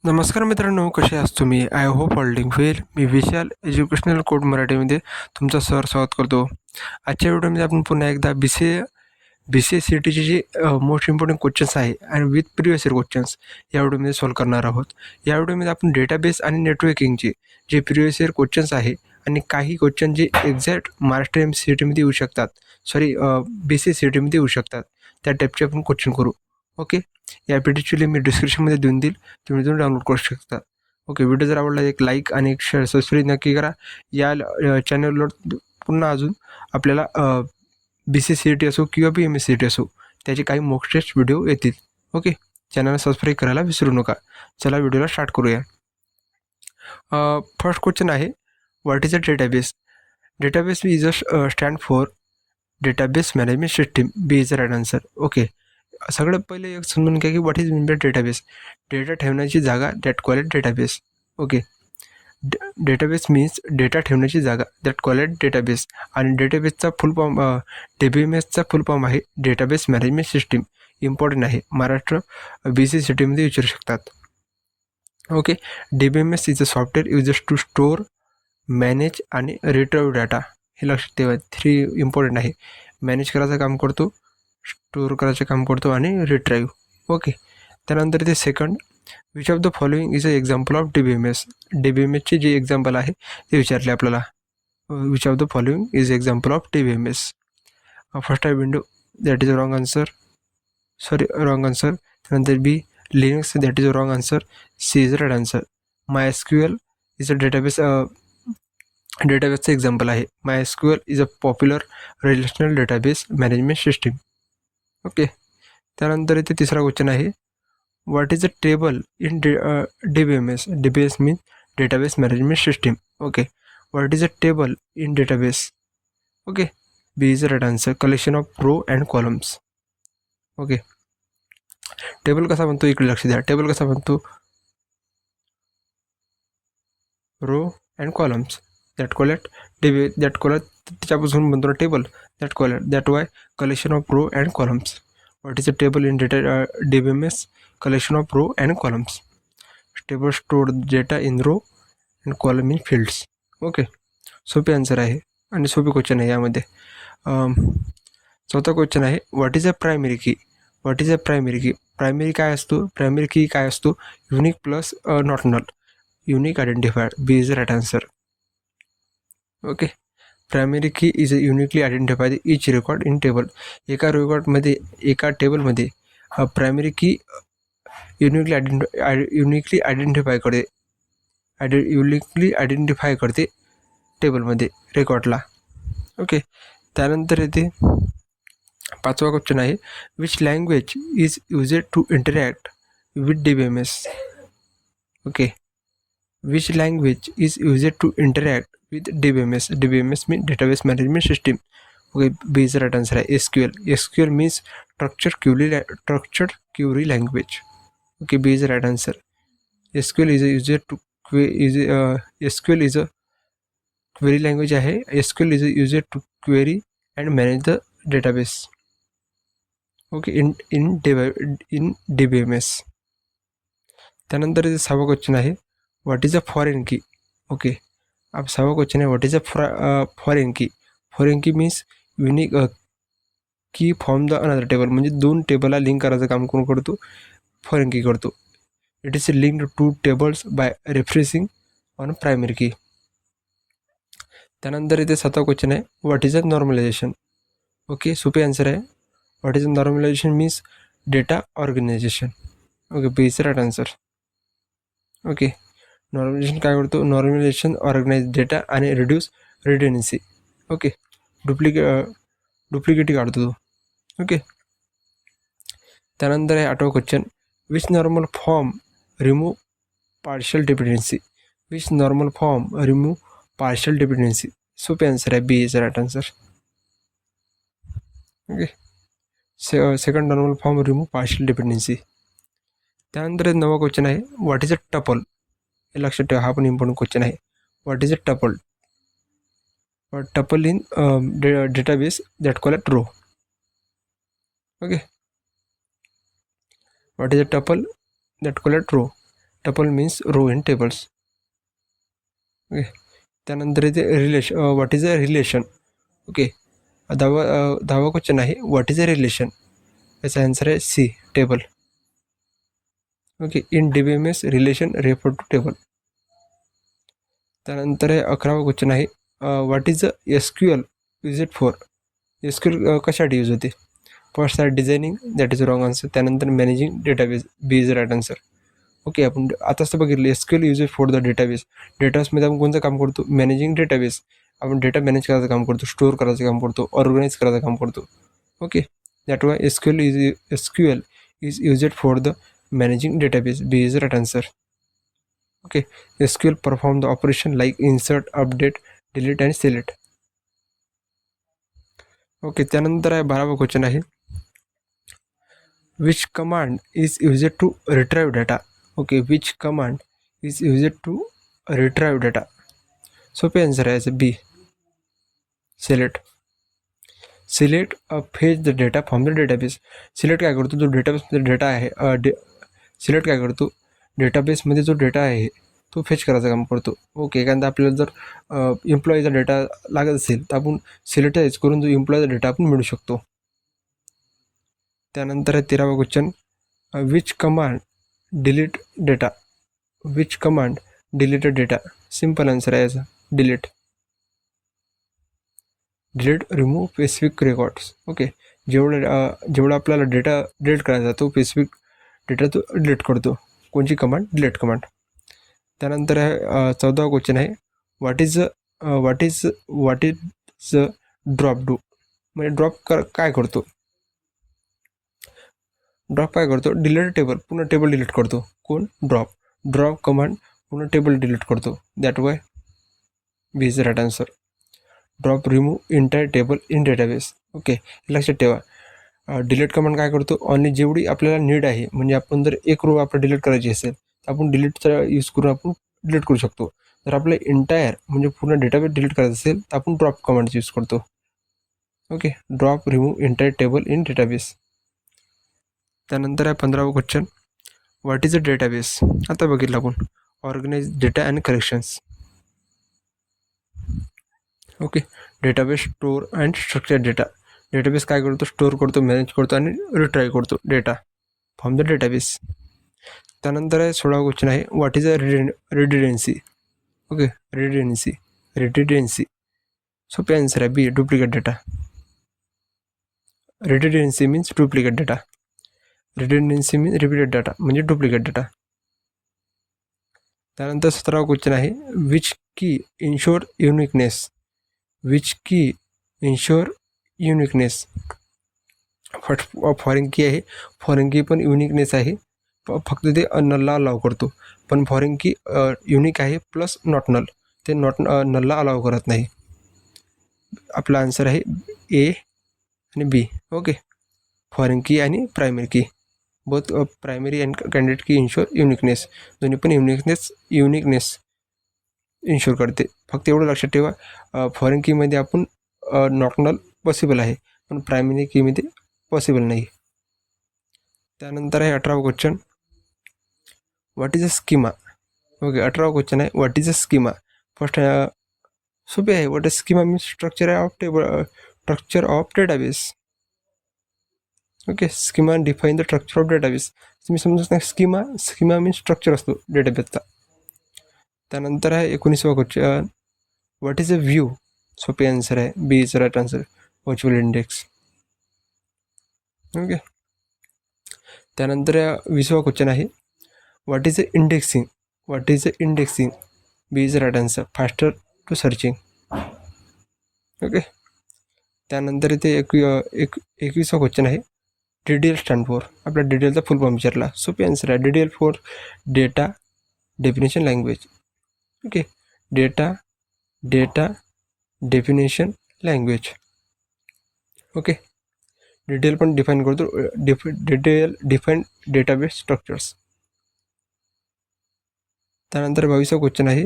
नमस्कार मित्रांनो, कसे आहात तुम्ही? I hope all doing well. Me Vishal educational code मराठीमध्ये तुमचं स्वागत करतो. आजच्या व्हिडिओमध्ये आपण पुन्हा एकदा बी सी ए सी टीचे जे मोस्ट इम्पॉर्टंट क्वेश्चन्स आहे आणि विथ प्रिव्हियस इयर क्वेश्चन्स या व्हिडिओमध्ये सॉल्व्ह करणार आहोत. या व्हिडिओमध्ये आपण डेटाबेस आणि नेटवर्किंगचे जे प्रिव्हियस इयर क्वेश्चन्स आहे आणि काही क्वेश्चन जे एक्झॅक्ट महाराष्ट्र MCETमध्ये येऊ शकतात, BCE-CETमध्ये येऊ शकतात, त्या टाईपचे आपण क्वेश्चन करू. ओके. या पीडीएफची लिंक मी डिस्क्रिप्शनमध्ये देऊन देईल, तुम्ही तिथून डाउनलोड करू शकता. ओके. व्हिडिओ जर आवडला एक लाईक आणि एक शेअर सबस्क्राईब नक्की करा. या चॅनलवर पुन्हा अजून आपल्याला BCE-CET असो किंवा BMS-CET असो त्याचे काही मॉक टेस्ट व्हिडिओ येतील. ओके. चॅनलला सबस्क्राईब करायला विसरू नका. चला व्हिडिओला स्टार्ट करूया. फर्स्ट क्वेश्चन आहे, what is a database? Database is a stand for database management system. B is the right answer. Okay. सगळ्यात पहिले एक समजून घ्या की what is mean by database. Data ठेवण्याची जागा, that call it database. Okay. Database means data ठेवण्याची जागा, दॅट कॉल इट डेटाबेस. आणि डेटाबेसचा फुल फॉर्म DBMSचा फुल फॉर्म आहे डेटाबेस मॅनेजमेंट सिस्टीम. इम्पॉर्टंट आहे, महाराष्ट्र BCE-CETमध्ये विचारू शकतात. Okay. DBMS is a software uses to store, manage आणि रिट्राईव्ह डाटा. हे लक्षात ठेवा, 3 इम्पॉर्टंट आहे. मॅनेज करायचं काम करतो, स्टोअर करायचे काम करतो आणि रिट्राईव्ह. ओके. त्यानंतर ते second, which of the following is a example of DBMS. DBMSचे जे एक्झाम्पल आहे ते विचारले आपल्याला. Which of the following is example of DBMS. First आहे window, that is a wrong answer. Wrong answer. त्यानंतर B Linux, that is a wrong answer. C is right answer. MySQL is a डेटाबेसचं example आहे. MySQL is a popular relational database management system. Okay. त्यानंतर इथे तिसरा question आहे, what is a table in DBMS. DBMS mean database management system. Okay. What is a table in database. Okay. B is right answer. Collection of row and columns. Okay. Table कसा बनतो इकडे लक्ष द्या. Table कसा बनतो, row and columns, that call it त्याच्यापासून बनतो ना table, that why collection of row and columns. What is a table in DBMS. Collection of row and columns. Table store data in row and column in fields. Okay. सोपे answer आहे आणि सोपे question आहे यामध्ये. चौथा question आहे, what is a primary key. What is a primary key. Primary काय असतो, प्रायमरी की काय असतो, unique plus not null, unique identifier. B is right answer. Okay. Primary key is uniquely identify each record in table. एका टेबलमध्ये primary की uniquely identify करते टेबलमध्ये रेकॉर्डला. Okay. त्यानंतर येते पाचवा क्वेश्चन आहे, which language is used to interact with DBMS. Okay. Which language is used to interact with DBMS. DBMS mean database management system. Okay. B is right answer आहे. SQL means structured query language. Okay. B is right answer. SQL is a query language आहे. SQL is used to query and manage the database. Okay. In DBMS. त्यानंतर इथे 6वा question आहे, what is a foreign की. Okay. 6वा question आहे, what is a foreign की. Foreign की means unique की फॉर्म द अनदर टेबल. म्हणजे 2 टेबलला लिंक करायचं काम कोण करतो, फॉरेन की करतो. It is linked to tables by referencing on primary key. त्यानंतर इथे 7वा क्वेश्चन आहे, what is a normalisation. Okay. सोपे आन्सर आहे. What is a normalisation means data organisation. Okay. B is right answer. Okay. Normalisation काय करतो, normalisation organise data आणि reduce redundancy. Okay. डुप्लिकेटी काढतो तो. ओके. त्यानंतर आहे 8वा question, which normal form remove partial dependency. Which normal form remove partial dependency. सोपे आन्सर आहे. B is right answer. Okay. Second normal form remove partial dependency. त्यानंतर 9वा क्वेश्चन आहे, व्हॉट इज अ टपल. हे लक्षात ठेवा, हा पण इम्पॉर्टंट क्वेश्चन आहे. What is a tuple. Tuple in database, that call it row. Okay. What is a tuple, that call it row. Tuple means row in tables. Okay. त्यानंतर इथे relation, what is a relation. Okay. दहावा question आहे, what is a relation. याचा answer आहे C, table. Okay. In DBMS relation refer to table. त्यानंतर 11वा question आहे, what is SQL use it for. SQL कशासाठी यूज होते. फर्स्ट आहे designing, that is wrong answer. त्यानंतर managing database, B is right answer. Okay. आपण आताच तर बघितलं SQL use it for the database. डेटाबेसमध्ये आपण कोणतं काम करतो, मॅनेजिंग डेटाबेस. आपण डेटा मॅनेज करायचं काम करतो, स्टोअर करायचं काम करतो, ऑर्गनाईज करायचं काम करतो. Okay. That why SQL is used for the managing database, B is right answer. Okay. SQL perform the operation like insert, update, delete आणि सिलेक्ट. ओके. त्यानंतर आहे 12वा क्वेश्चन आहे, which command is used to retrieve data. Okay. Which command is used to retrieve data. सोपे answer आहे याचं B, select. Select fetch the data from the database. Select काय करतो, जो डेटाबेसमध्ये डेटा आहे, सिलेक्ट काय करतो, डेटाबेसमध्ये जो डेटा आहे तो फेच करायचं काम करतो. ओके. एखादा आपल्याला जर एम्प्लॉईचा डेटा लागत असेल तर आपण सिलेक्ट यूज करून जो एम्प्लॉईचा डेटा आपण मिळू शकतो. त्यानंतर आहे 13वा question, which command delete data. Which command deleted data. Simple answer आहे याचा delete. Delete remove specific records. Okay. जेवढा आपल्याला डेटा डिलीट करायचा तो स्पेसिफिक डेटा तो डिलीट करतो. कोणची कमांड, डिलीट कमांड. त्यानंतर आहे 14वा क्वेश्चन आहे, व्हॉट इज ड्रॉप डू. म्हणजे ड्रॉप काय करतो. ड्रॉप काय करतो, डिलीट टेबल, पूर्ण टेबल डिलीट करतो. कोण, ड्रॉप कमांड पूर्ण टेबल डिलीट करतो. That why B is right answer. Drop remove entire table in database. Okay. लक्षात ठेवा, डिलीट कमांड काय करतो, ऑनली जेवढी आपल्याला नीड आहे, म्हणजे आपण जर एक रो आपल्याला डिलीट करायची असेल तर आपण डिलीटचा यूज करून आपण डिलीट करू शकतो. जर आपल्याला इंटायर म्हणजे पूर्ण डेटाबेस डिलीट करायचं असेल तर आपण ड्रॉप कमांडचा यूज करतो. Okay. Drop remove entire table in database. त्यानंतर आहे 15वा question, what is a database. आता बघितलं आपण, organise data and collections. Okay. Database store and structure data. Database काय करतो, स्टोअर करतो, मॅनेज करतो आणि रिट्राईव्ह करतो डेटा फ्रॉम द डेटाबेस. त्यानंतर आहे 16वा क्वेश्चन आहे, what is a redundancy. Okay. Redundancy. सोपे आन्सर आहे B, duplicate data. Redundancy means duplicate data. Redundancy means repeated data म्हणजे डुप्लिकेट डेटा. त्यानंतर 17वा क्वेश्चन आहे, विच की इन्शोर युनिकनेस. विच की इन्शोर युनिकनेस. फॉरेन की आहे, फॉरेन की पण युनिकनेस आहे, फक्त ते नलला अलाव करतो. पण फॉरेन की युनिक आहे प्लस नॉट नल, ते नलला अलाव करत नाही. आपला आन्सर आहे ए आणि बी. ओके. फॉरेन की आणि प्रायमरी की, बोथ प्रायमरी अँड कॅन्डिडेट की इन्शोर युनिकनेस. दोन्ही पण युनिकनेस इन्शोर करते. फक्त एवढं लक्षात ठेवा, फॉरेन कीमध्ये आपण नॉट नल पॉसिबल आहे, पण प्रायमरी कीमध्ये पॉसिबल नाही. त्यानंतर आहे 18वा question, what is a schema. Okay. 18वा क्वेश्चन आहे, what is a schema. First सोपे आहे, what is schema means structure of database. Okay. Schema define the structure of database. तुम्ही समजत नाही, स्कीमा मीन्स स्ट्रक्चर असतो डेटाबेसचा. त्यानंतर आहे 19वा question, what is a view. सोपे आन्सर आहे B is right answer, virtual index. Okay. त्यानंतर 20वा क्वेश्चन आहे, what is a indexing. B is right answer, faster to searching. Okay. त्यानंतर इथे 21वा क्वेश्चन आहे, DDL स्टँड फॉर. आपल्या DDLचा फुल फॉर्म विचारला. सोपे आन्सर आहे DDL for data definition language. Okay. Data definition language. Okay. DDL पण डिफाईन करतो, DDL डिफाईन डेटाबेस स्ट्रक्चर्स. त्यानंतर 22वा क्वेश्चन आहे,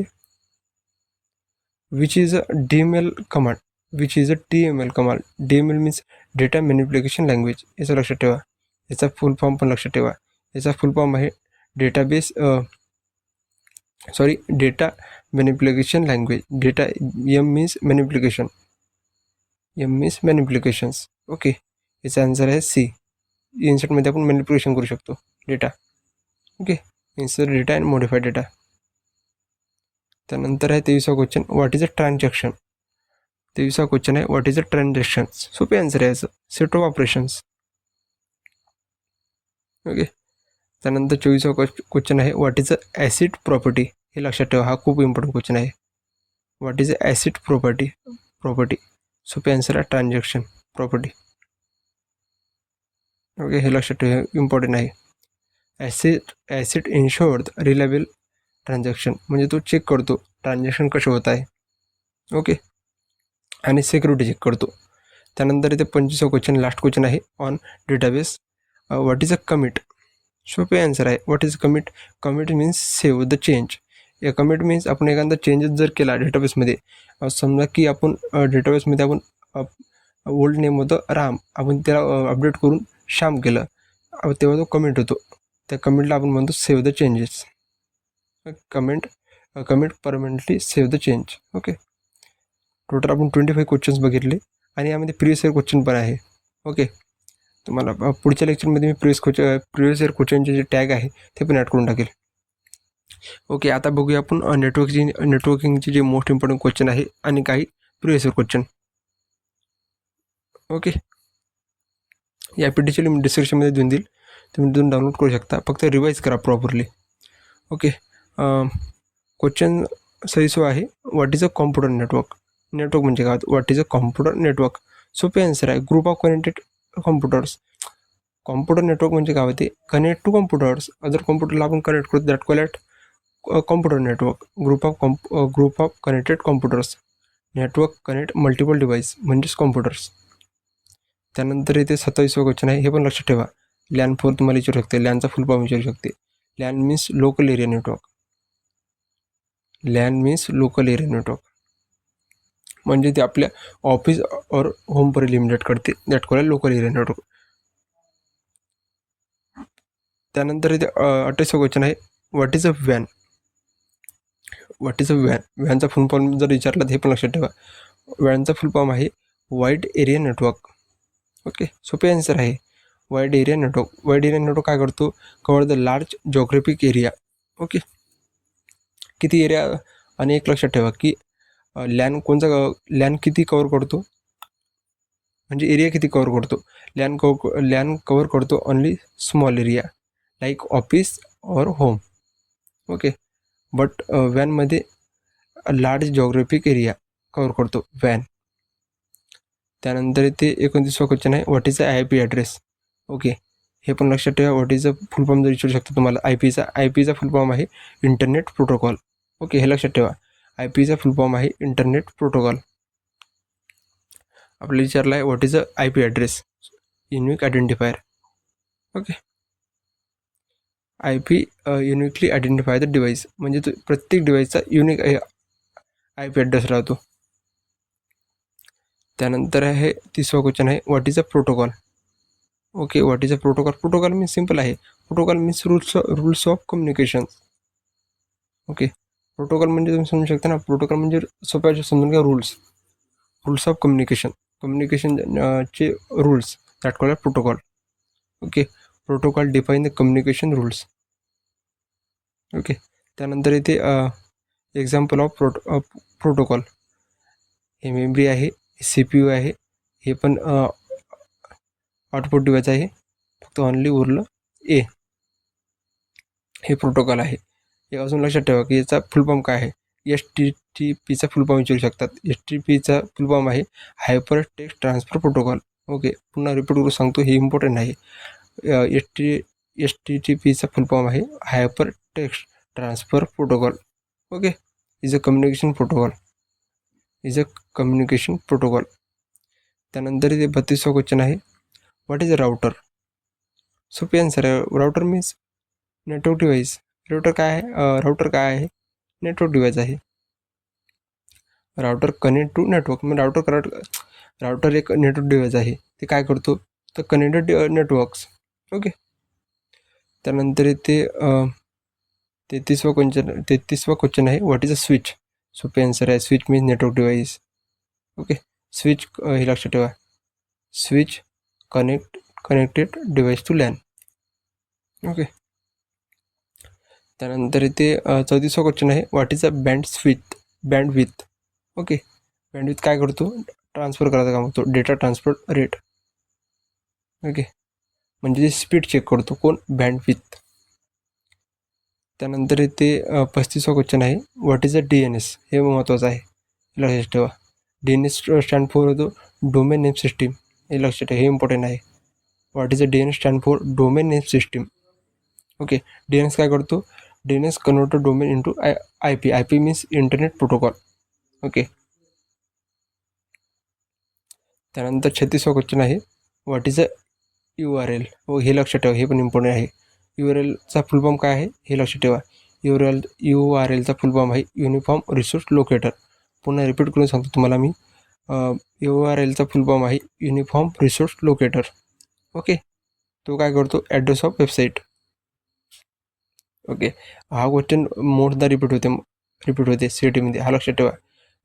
which is a DML command. DML means data manipulation language. याचं लक्षात ठेवा, याचा फुल फॉर्म पण लक्षात ठेवा. याचा फुल फॉर्म आहे database sorry, data manipulation language. Data M means manipulation, M means manipulations. Okay, याचा आन्सर आहे सी. इन्सर्टमध्ये आपण मॅनिप्युलेशन करू शकतो data. Okay, insert data and modify data. त्यानंतर आहे 23वा question, what is a transaction. 23वा क्वेश्चन आहे, व्हॉट इज अ ट्रान्झॅक्शन. सोपे आन्सर आहे याचं, सेट ऑफ ऑपरेशन्स. ओके, त्यानंतर 24वा क्वेश्चन आहे, what is a ACID property. हे लक्षात ठेवा, हा खूप इम्पॉर्टंट क्वेश्चन आहे. What is a ACID property. सोपे आन्सर आहे ट्रान्झॅक्शन प्रॉपर्टी. ओके, हे लक्षात ठेवा, इम्पॉर्टंट आहे. ॲसिड इन्शुअर रिलायबल ट्रान्झॅक्शन, म्हणजे तो चेक करतो ट्रान्झॅक्शन कसे होत आहे. ओके, आणि सिक्युरिटी चेक करतो. त्यानंतर इथे 25वा क्वेश्चन, लास्ट क्वेश्चन आहे, on database. What is a commit. सोपे आन्सर आहे, what is commit. Commit means save the change. या कमिट मीन्स आपण एखादा चेंजेस जर केला डेटाबेसमध्ये, समजा की आपण डेटाबेसमध्ये आपण ओल्ड नेम होतं राम, आपण त्याला अपडेट करून श्याम केलं, तेव्हा तो कमिट होतो. त्या कमिटला आपण म्हणतो save the changes. Commit permanently save the change. Okay, total आपण 25 क्वेश्चन्स बघितले आणि यामध्ये प्रिवियस इयर क्वेश्चन पण आहे. ओके, तुम्हाला पुढच्या लेक्चरमध्ये मी प्रिवियस इयर क्वेश्चनचे जे टॅग आहे ते पण ॲड करून टाकेल. ओके, आता बघूया आपण नेटवर्किंगचे जे मोस्ट इम्पॉर्टंट क्वेश्चन आहे आणि काही प्रिवियस इयर क्वेश्चन. ओके, या PPT मी डिस्क्रिप्शनमध्ये देऊन देईल, तुम्ही तिथून डाउनलोड करू शकता, फक्त रिवाईज करा प्रॉपरली. ओके, क्वेश्चन 26 आहे, what is a computer network. Network म्हणजे काय, what is a computer network. सोपे आन्सर आहे, group of connected computers. Computer network म्हणजे काय होते, कनेक्ट टू कॉम्प्युटर्स. अदर कॉम्प्युटरला आपण कनेक्ट करतो, that call at computer network. Group of connected computers. Network connect multiple device म्हणजेच कॉम्प्युटर्स. त्यानंतर इथे 27वा क्वेश्चन आहे, हे पण लक्षात ठेवा. लॅन 4 तुम्हाला विचारू शकते, लॅनचा फुल फॉर्म विचारू शकते. LAN means local area network. LAN means local area network, म्हणजे ते आपल्या ऑफिस और होमपर्यंत लिमिटेड करते, that call local area network. त्यानंतर इथे 28वा क्वेश्चन आहे, what is a van. What is a van. वॅनचा full form जर विचारला तर हे पण लक्षात ठेवा. वॅनचा फुल फॉर्म आहे वाईड एरिया नेटवर्क. ओके, सोपे आन्सर आहे, wide area network. Wide area network काय करतो, cover the large geographic area. Okay, किती एरिया. आणि एक लक्षात ठेवा की लॅन किती कवर करतो, म्हणजे एरिया किती कवर करतो. लॅन कवर करतो only small area like office और होम. ओके, बट वॅनमध्ये लार्ज जॉग्राफिक एरिया कवर करतो वॅन. त्यानंतर इथे 29वा क्वेश्चन आहे, what is a IP address. Okay, हे पण लक्षात ठेवा, what is a full form जर विचारू शकतो तुम्हाला. आयपीचा फुल फॉर्म आहे इंटरनेट प्रोटोकॉल. ओके, हे लक्षात ठेवा, आयपीचा फुल फॉर्म आहे इंटरनेट प्रोटोकॉल. आपल्याला विचारला आहे, what is a IP address, unique identifier. Okay, IP uniquely identify the device, म्हणजे तो प्रत्येक डिव्हाइसचा युनिक IP ॲड्रेस राहतो. त्यानंतर आहे 30वा क्वेश्चन आहे, what is a protocol. Okay, what is a protocol. Protocol means simple आहे, protocol means rules of communication. Okay, protocol म्हणजे तुम्ही समजू शकता ना, प्रोटोकॉल म्हणजे सोप्या समजून घ्या, रूल्स ऑफ कम्युनिकेशन चे rules, that call protocol. Okay, protocol define the communication rules. Okay, त्यानंतर इथे एक्झाम्पल ऑफ प्रोटोकॉल. हे मेमरी आहे, CPU आहे, हे पण आउटपुट डिव्हाइस आहे, फक्त ऑनली उरलं ए. हे प्रोटोकॉल आहे. हे अजून लक्षात ठेवा की याचा फुल फॉर्म काय आहे. HTTPचा फुल फॉर्म विचारू शकतात. HTTPचा फुल फॉर्म आहे hyper text transfer protocol. Okay, पुन्हा रिपीट करून सांगतो, हे इम्पॉर्टंट आहे. HTTPचा फुल फॉर्म आहे hyper text transfer protocol. Okay, is a communication protocol. त्यानंतर इथे 32वा क्वेश्चन आहे, व्हॉट इज अ राउटर. सोपी आन्सर आहे, router means network device. Router काय आहे, नेटवर्क डिव्हाइस आहे. राउटर कनेक्ट टू नेटवर्क, मग राउटर एक नेटवर्क डिव्हाइस आहे, ते काय करतो, तर कनेक्टेड नेटवर्क्स. ओके, त्यानंतर इथे 33वा क्वेश्चन आहे, व्हॉट इज अ स्विच. सोपे आन्सर आहे, switch means network device. Okay, switch हे लक्षात ठेवा, switch connected device to LAN. Okay, त्यानंतर इथे 34वा क्वेश्चन आहे, what is a bandwidth. Okay, bandwidth काय करतो, ट्रान्सफर करायचं काम करतो, डेटा ट्रान्सफर रेट. ओके, म्हणजे स्पीड चेक करतो कोण, बँडविथ. त्यानंतर इथे 35वा क्वेश्चन आहे, व्हॉट इज अ DNS. हे महत्त्वाचं आहे, लक्षात ठेवा. DNS स्टँड फॉर होतो डोमेन नेम सिस्टीम. हे लक्षात ठेवा, हे इम्पॉर्टंट आहे. What is a DNS stand for domain name system. Okay, DNS काय करतो, DNS convert domain into IP. IP means internet protocol. Okay, त्यानंतर 36वा क्वेश्चन आहे, व्हॉट इज अ URL. हो, हे लक्षात ठेवा, हे पण इम्पॉर्टंट आहे. URLचा फुल फॉर्म काय आहे, हे लक्षात ठेवा. URLचा फुल फॉर्म आहे युनिफॉर्म रिसोर्स लोकेटर. पुन्हा रिपीट करून सांगतो तुम्हाला मी, URLचा फुल फॉर्म आहे युनिफॉर्म रिसोर्स लोकेटर. ओके, तो काय करतो, ॲड्रेस ऑफ वेबसाईट. ओके, हा क्वेश्चन मोठदा रिपीट होते CET मध्ये, हा लक्षात ठेवा.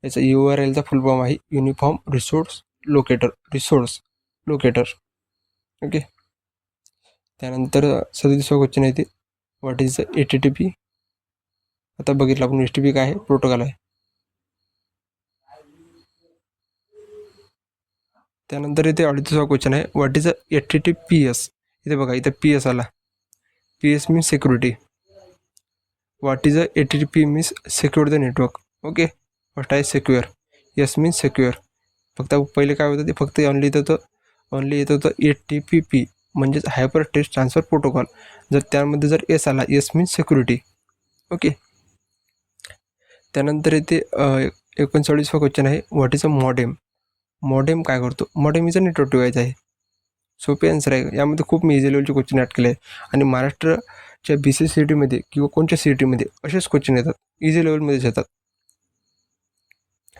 याचा URLचा फुल फॉर्म आहे युनिफॉर्म रिसोर्स लोकेटर. ओके, त्यानंतर 37वा क्वेश्चन आहे ते, व्हॉट इज HTTP. आता बघितलं आपण HTTP काय आहे, प्रोटोकॉल आहे. त्यानंतर इथे 38वा क्वेश्चन आहे, व्हॉट इज HTTPS. इथे बघा, इथे PS आला. PS means security. What is HTTP means secure the network. Okay, what आहे सिक्युअर. S means secure. फक्त पहिले काय होतं, ते फक्त ओनली येत होतं HTTP म्हणजेच हायपर टेक्स्ट ट्रान्सफर प्रोटोकॉल. जर त्यामध्ये जर S आला, S मीन्स सिक्युरिटी. ओके, त्यानंतर इथे 39वा क्वेश्चन आहे, what is a modem. Modem काय करतो, modem is a network device आहे. सोपे आन्सर आहे. यामध्ये खूप मी इझी लेवलचे क्वेश्चन ॲड केले आहे, आणि महाराष्ट्राच्या BC CET किंवा कोणत्या CET असेच क्वेश्चन येतात, इझी लेवलमध्येच येतात.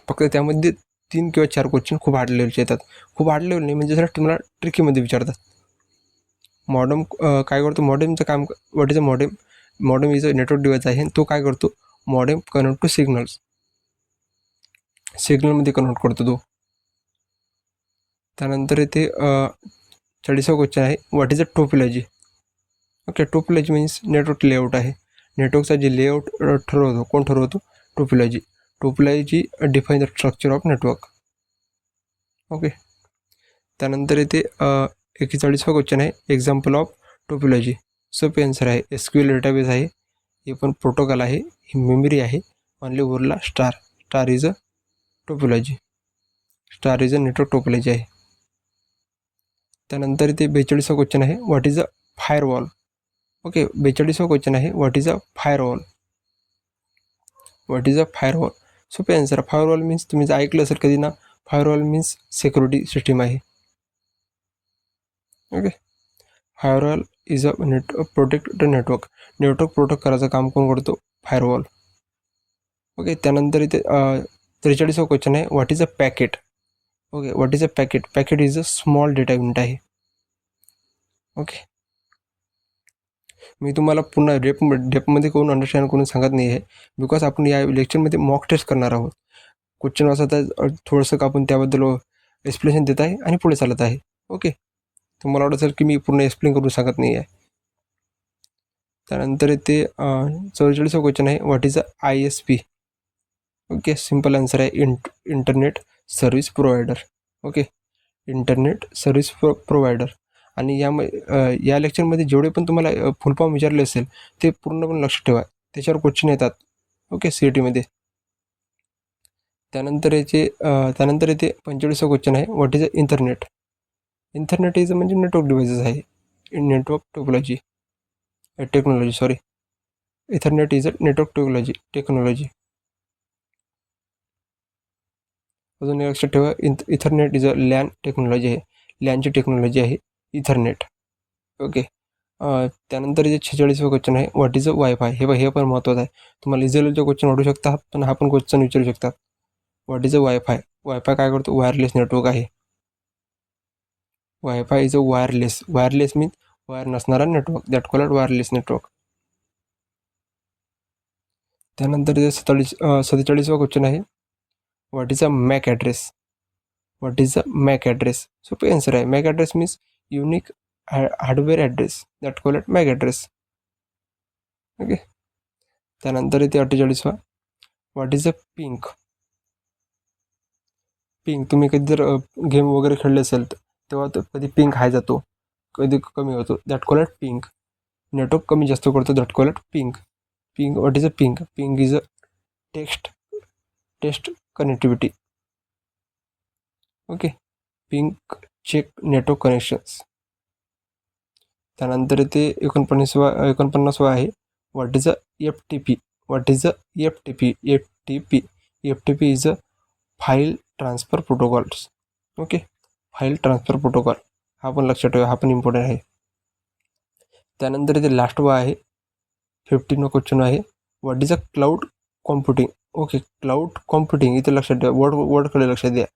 फक्त त्यामध्ये 3 किंवा 4 क्वेश्चन खूप हार्ड लेवलचे येतात. खूप हार्ड लेवल नाही, म्हणजे जरा तुम्हाला ट्रिकीमध्ये विचारतात. मॉडेम काय करतो, मॉडेमचं काम, what is a modem. Modem is a network device आहे. तो काय करतो, मॉडेम कन्वर्ट टू सिग्नलमध्ये कन्वर्ट करतो तो. त्यानंतर इथे 40वा क्वेश्चन आहे, what is a topology. Okay, topology means network layout आहे. नेटवर्कचा जे लेआउट ठरवतो, कोण ठरवतो, topology define the structure of network. Okay, त्यानंतर इथे 41वा क्वेश्चन आहे, एक्झाम्पल ऑफ टोपोलॉजी. सोपे आन्सर आहे, SQL डेटाबेस आहे. हे पण प्रोटोकॉल आहे. ही मेमरी आहे. ओनली उरला star is a topology. Star is a network topology आहे. त्यानंतर इथे 42वा क्वेश्चन आहे, what is a firewall. Okay, 42वा क्वेश्चन आहे, व्हॉट इज अ फायरवॉल. सोपे आन्सर. फायरवॉल मीन्स तुम्ही जर ऐकलं असेल कधी ना, फायरवॉल मीन्स सिक्युरिटी सिस्टीम आहे. Okay, firewall is a protect the network protect करायचं काम कोण करतो, फायरवॉल. ओके, त्यानंतर इथे 43वा क्वेश्चन आहे, what is a packet. Okay, what is a packet is a small data unit आहे. ओके, मी तुम्हाला पुन्हा डेपमध्ये करून अंडरस्टँड करून सांगत नाही आहे, बिकॉज आपण या लेक्चरमध्ये मॉक टेस्ट करणार आहोत. क्वेश्चन वाचत आहे, थोडंसं आपण त्याबद्दल एक्सप्लेनेशन देत आहे आणि पुढे चालत आहे. ओके, तुम्हाला वाटत असेल की मी पूर्ण एक्सप्लेन करून सांगत नाही आहे. त्यानंतर इथे 44वा क्वेश्चन आहे, what is a ISP. Okay, simple answer आहे, internet service provider. Okay, internet service provider. आणि या लेक्चरमध्ये जेवढे पण तुम्हाला फुल फॉर्म विचारले असेल ते पूर्णपणे लक्षात ठेवा, त्याच्यावर क्वेश्चन येतात. Okay, CET. त्यानंतर इथे 45वा क्वेश्चन आहे, what is a internet. Internet is म्हणजे नेटवर्क डिव्हाइसेस आहे, network technology. Ethernet is a network technology. अजून लक्षात ठेवा, Ethernet is a LAN technology आहे. लॅनची टेक्नॉलॉजी आहे इथरनेट. ओके, त्यानंतर जे 46वा क्वेश्चन आहे, व्हॉट इज अ वायफाय. हे पण महत्त्वाचं आहे. तुम्हाला इझिलचे क्वेश्चन वाटू शकतात, पण हा पण क्वेश्चन विचारू शकतात. What is a wifi. Wifi काय करतो, वायरलेस नेटवर्क आहे. Wifi is a wireless means wire नसणारा network, that called wireless network. त्यानंतर इथे 47वा क्वेश्चन आहे, what is a MAC address. What is a MAC address. सोपी आन्सर आहे. MAC address means unique hardware address that call it MAC address. Okay. त्यानंतर इथे 48वा, what is a ping. Ping तुम्ही कधी जर गेम वगैरे खेळले असेल तेव्हा कधी पिंक हाय जातो, कधी कमी होतो, that call it ping. Network कमी जास्त करतो, that call it ping. Ping, what is a ping. Ping is a test connectivity. Okay. Ping check network connections. त्यानंतर इथे 49वा आहे, what is a FTP. What is a FTP. FTP is a file transfer protocols. Okay. File transfer protocol हा पण लक्षात ठेवा, हा पण इम्पॉर्टंट आहे. त्यानंतर इथे लास्टवा आहे, 15वा क्वेश्चन आहे, what is a cloud computing. Okay. Cloud computing इथे लक्षात ठेवा, वर्डकडे लक्षात द्या.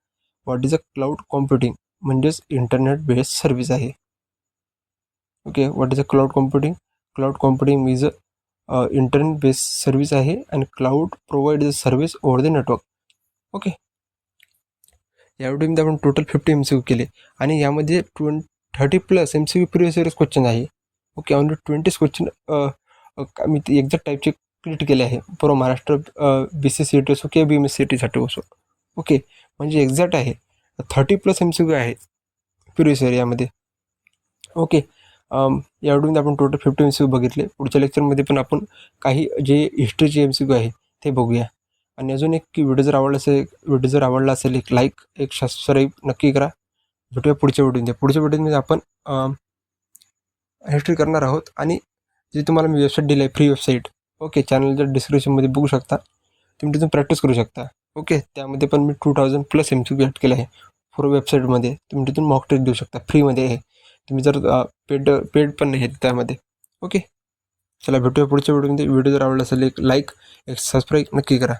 What is a cloud computing म्हणजेच इंटरनेट बेस्ड सर्व्हिस आहे. Okay. What is a cloud computing. Cloud computing is a internet based service आहे आणि cloud provide the service over the network. Okay. या व्हिडिओमध्ये आपण टोटल 50 MCQ केले आणि यामध्ये 30+ MCQ प्रिव्हियस क्वेश्चन आहे. ओके. ऑनली 20 क्वेश्चन मी एक्झॅक्ट टाईपचे क्रिएट केले आहे पूर्ण महाराष्ट्र BCCET असो किंवा BMSCETसाठी असो. ओके. म्हणजे एक्झॅक्ट आहे 30+ MCQ आहे प्रिव्हियस इयर यामध्ये. ओके. या व्हिडिओमध्ये आपण टोटल 50 MCQ बघितले. पुढच्या लेक्चरमध्ये पण आपण काही जे हिस्ट्रीचे MCQ आहे ते बघूया. आणि अजून एक की व्हिडिओ जर आवडला असेल एक लाईक, एक सबस्क्राईब नक्की करा. भेटूया पुढच्या व्हिडिओमध्ये आपण हिस्ट्री करणार आहोत आणि जे तुम्हाला मी वेबसाईट दिली आहे फ्री वेबसाईट. ओके. चॅनलच्या डिस्क्रिप्शनमध्ये बघू शकता, तुम्ही तिथून प्रॅक्टिस करू शकता. ओके. त्यामध्ये पण मी 2000+ MCQ ॲड केलं आहे पूर्ण वेबसाईटमध्ये. तुम्ही तिथून मॉक टेस्ट देऊ शकता, फ्रीमध्ये आहे. तुम्ही जर पेड पण नाही आहेत त्यामध्ये. ओके. चला भेटूया पुढच्या व्हिडिओमध्ये. व्हिडिओ जर आवडला असेल एक लाईक, एक सबस्क्राईब नक्की करा.